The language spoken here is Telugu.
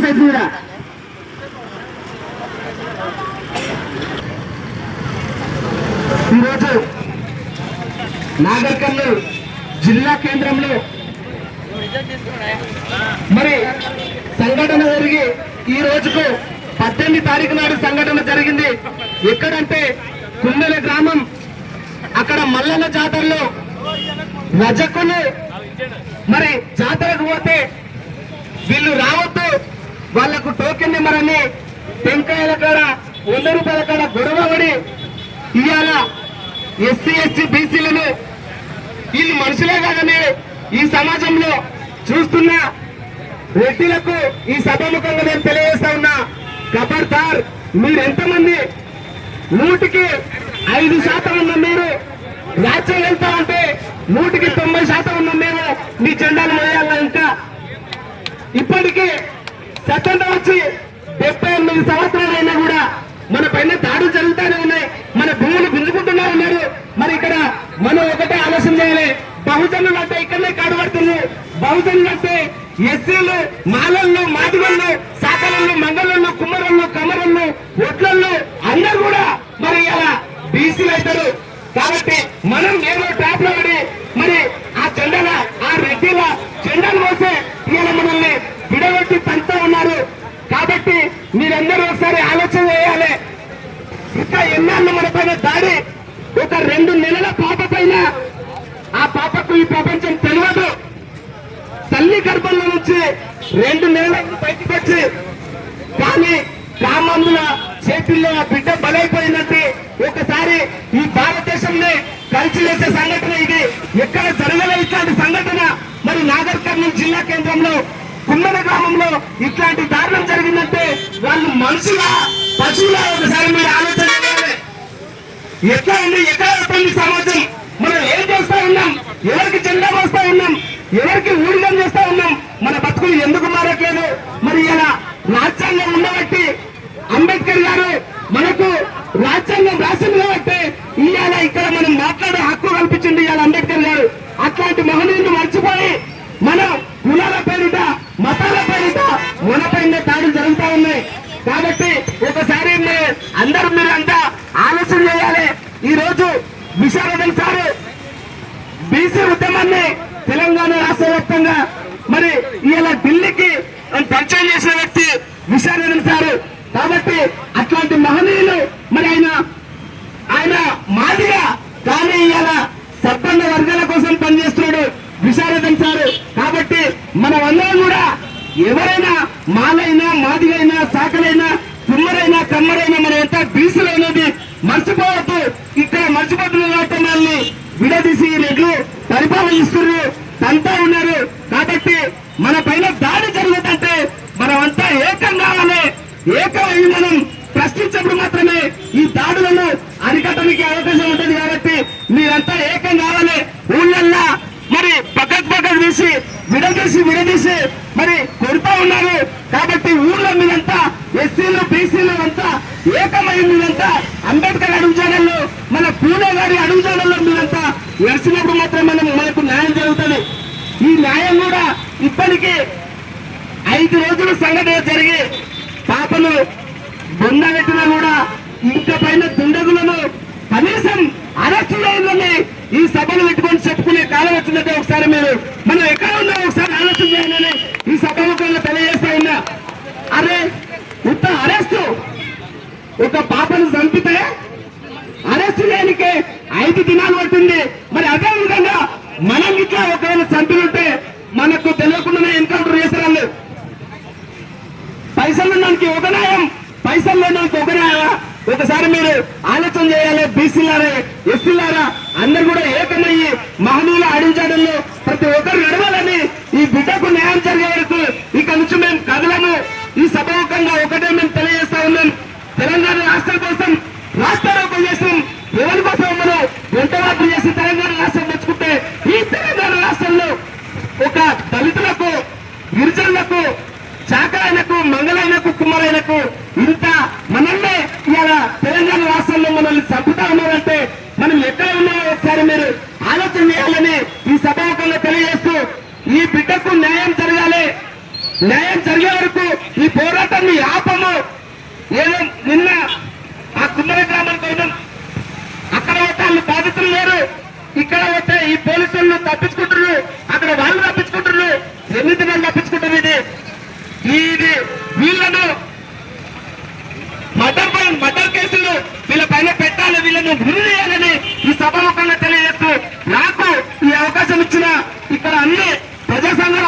సైడ్ కూడా ఈరోజు నాగర్ కర్నూలు జిల్లా కేంద్రంలో మరి సంఘటన జరిగి ఈ రోజుకు 18 తారీఖు నాడు సంఘటన జరిగింది. ఎక్కడంటే కుందెల గ్రామం, అక్కడ మల్లన్న జాతరలో రజకులు మరి జాతరకు పోతే వీళ్ళు రావద్దు, వాళ్లకు టోకెన్ ఇమ్మరని టెంకాయల కాడ 100 రూపాయల కాడ గొడవ పడి ఇవాళ ఎస్సీ ఎస్టీ బీసీలను వీళ్ళు మనుషులే కాదని ఈ సమాజంలో చూస్తున్న రెడ్డిలకు ఈ సభాముఖంగా నేను తెలియజేస్తా ఉన్నా, ఖబర్దార్, మీరు ఎంతమంది 100కి 5% ఉన్న మీరు రాజ్యం వెళ్తా ఉంటే 100కి 90% ఉన్న మేము మీ జెండాలు మోయాలా? ఇంకా ఇప్పటికీ స్వతంత్రం వచ్చి 78 సంవత్సరాలైనా కూడా మన పైన దాడులు జరుగుతూనే ఉన్నాయి, మన భూములు గుంజుకుంటూనే ఉన్నారు. మరి ఇక్కడ మనం ఒకటే ఆలోచన చేయాలి, బహుజనులు అంటే ఇక్కడనే కాడుపడుతున్నారు. బహుజనులు అంటే ఎస్సీలు, మాలళ్ళు, మాదిగళ్ళు, సాకలళ్ళు, మంగళళ్ళు, కుమ్మరళ్ళు, కమరళ్ళు, ఒట్లళ్ళు అందరూ కూడా మరి ఇలా బీసీలు అవుతారు. కాబట్టి మనం ఏదో టాప్ లో పడి మరి ఆ జెండాల ఆ రెడ్డిల జెండాలు మోసే ఇలా మనల్ని విడగొట్టి తంతా ఉన్నారు. కాబట్టి మీరందరూ ఒకసారి ఆలోచన చేయాలి. ఇంకా ఎన్నాళ్ళు మన పైన దాడి, ఒక 2 నెలల పాప పైన, ఆ పాపకు ఈ ప్రపంచం తెలియదు. తల్లి గర్భంలో నుంచి 2 నెలలకు బయటకు వచ్చి కానీ కామందుల చేతుల్లో ఆ బిడ్డ బలైపోయిందంటే ఒకసారి ఈ భారతదేశంలో కలిసి వేసే సంఘటన ఇది. ఎక్కడ జరగలే ఇట్లాంటి సంఘటన. మరి నాగర్ కర్నూలు జిల్లా కేంద్రంలో కుందన గ్రామంలో ఇట్లాంటి దారుణం జరిగిందంటే వాళ్ళు మనుషుల పశువుల ఒకసారి మీరు ఆలోచన చేయాలి. ఎట్లా ఉంది, ఎక్కడ అవుతుంది సమాజం? మనం ఏం చేస్తా ఉన్నాం? ఎవరికి జెండా మోస్తా ఉన్నాం? ఎవరికి ఊడిగం చేస్తా ఉన్నాం? మన బతుకులు ఎందుకు మారట్లేదు? మరి ఇలా రాజ్యాంగం ఉండబట్టి అంబేద్కర్ గారు మనకు రాజ్యాంగం రాసింది కాబట్టి ఇవాళ ఇక్కడ మనం మాట్లాడే హక్కు కల్పించింది ఇవాళ అంబేద్కర్ గారు. అట్లాంటి మహనీయులు మర్చిపోయి మనం కులాల పేరిట, మతాల పేరిట మనపైన దాడులు జరుగుతూ ఉన్నాయి. కాబట్టి ఒకసారి అందరూ మీరంతా ఆలోచన చేయాలి. ఈ రోజు విశారదన్ సారు బీసీ ఉద్యమాన్ని తెలంగాణ రాష్ట్ర వ్యాప్తంగా మరి ఇలా ఢిల్లీకి పరిచయం చేసిన వ్యక్తి విశారదన్ సారు. కాబట్టి అట్లాంటి మహనీయులు మరి ఆయన మాదిగా కానీ ఇలా సర్పంచ వర్గాల కోసం పనిచేస్తున్నాడు విశారదన్ సారు. కాబట్టి మనమందరం కూడా ఎవరైనా మాలైనా, మాదిగైనా, సాకలైనా, కుమ్మరైనా, కమ్మరైనా మనం ఎంత బీసీలైనది మర్చిపోవద్దు. ఇక్కడ మర్చిపోతున్న వాళ్ళని విడదీసి రెడ్లు పరిపాలనిస్తున్నారు, తంతా ఉన్నారు. కాబట్టి మన పైన దాడి జరుగుతుంటే మనమంతా ఏకం కావాలి. ఏకమై మనం ప్రశ్నించినప్పుడు మాత్రమే ఈ దాడులను అరికట్టడానికి అవకాశం ఉంటుంది. కాబట్టి మీరంతా ఏకం కావాలి. ఊళ్ళల్లా మరి పక్కకు తీసి విడదీసి మరి కొడుతూ ఉన్నారు. కాబట్టి ఊళ్ళో మీరంతా ఎస్సీలు, బీసీలు అంతా ఏకమై మీరంతా అంబేద్కర్ అడుగు జాడల్లో, మన పూణే గారి అడుగు జాడల్లో మీరంతా వెలిసినప్పుడు మాత్రం మనకు న్యాయం జరుగుతుంది. ఈ న్యాయం కూడా ఇప్పటికీ 5 రోజులు సంఘటన జరిగి పాపలు బొందబెట్టినా కూడా ఇంకా పైన దుండగులను కనీసం అరెస్టు చేయాలని ఈ సభలు పెట్టుకొని చెప్పుకునే కాలం వచ్చిందంటే ఒకసారి మనం ఎక్కడ ఉన్నా ఒకసారి ఆలోచన చేయాలని ఈ సభముఖంగా తెలియజేస్తా ఉన్నా. అరే ఇంత అరెస్టు, ఒక పాపను చంపితే అరెస్టు చేయడానికి 5 దినాలు పట్టింది. మరి అదే విధంగా మనం ఇట్లా ఒకవేళ చంపినుంటే మనకు తెలియకుండానే ఎన్కౌంటర్ చేసేవాళ్ళు. పైసలు దానికి ఒక న్యాయం, పైసలు లేడానికి ఒక న్యాయమా? ఒకసారి మీరు ఆలోచన చేయాలి. బీసీలారా, ఎస్సీలారా అందరు కూడా ఏకమయ్యి మహనీయుల అడుగుజాడల్లో ప్రతి ఒక్కరు నడవాలని, ఈ బిడ్డకు న్యాయం జరిగే వరకు ఇక నుంచి మేము కదలము. ఈ సభాముఖంగా ఒకటే మేము తెలియజేస్తా ఉన్నాం. తెలంగాణ రాష్ట్రం కోసం రాష్ట్రారోపణ చేస్తాం. ఎవరి కోసం మనం వెంటవాట్లు చేసి తెలంగాణ రాష్ట్రం తెచ్చుకుంటే ఈ తెలంగాణ రాష్ట్రంలో ఒక దళితులకు, గిరిజనులకు, చాకలైనకు, మంగళైనకు, కుమ్మరైనకు ఇంత మనల్ని ఇలా తెలంగాణ రాష్ట్రంలో మనల్ని చంపుతా ఉన్నారంటే మనం ఎక్కడ ఉన్నామో ఒకసారి మీరు ఆలోచన చేయాలని ఈ సభాముఖంగా తెలియజేస్తూ, ఈ బిడ్డకు న్యాయం జరగాలి. న్యాయం జరిగే వరకు ఈ పోరాటాన్ని ఆపము. ఏదో నిన్న ఆ కుమ్మరి గ్రామానికి పోయినాం, అక్కడ పోతే వాళ్ళు బాధితులు లేరు, ఇక్కడ పోతే ఈ పోలీసులు తప్పించుకుంటున్నారు, అక్కడ వాళ్ళు తప్పించుకుంటున్నారు. ఎన్నింటి వాళ్ళు తప్పించుకుంటారు? ఇది వీళ్ళను మర్డర్ కేసులు వీళ్ళ పైన పెట్టాలి, వీళ్ళను గురి చేయాలని ఈ సభాముఖంగా తెలియజేస్తూ నాకు ఈ అవకాశం ఇచ్చిన ఇక్కడ అన్ని ప్రజా సంఘాల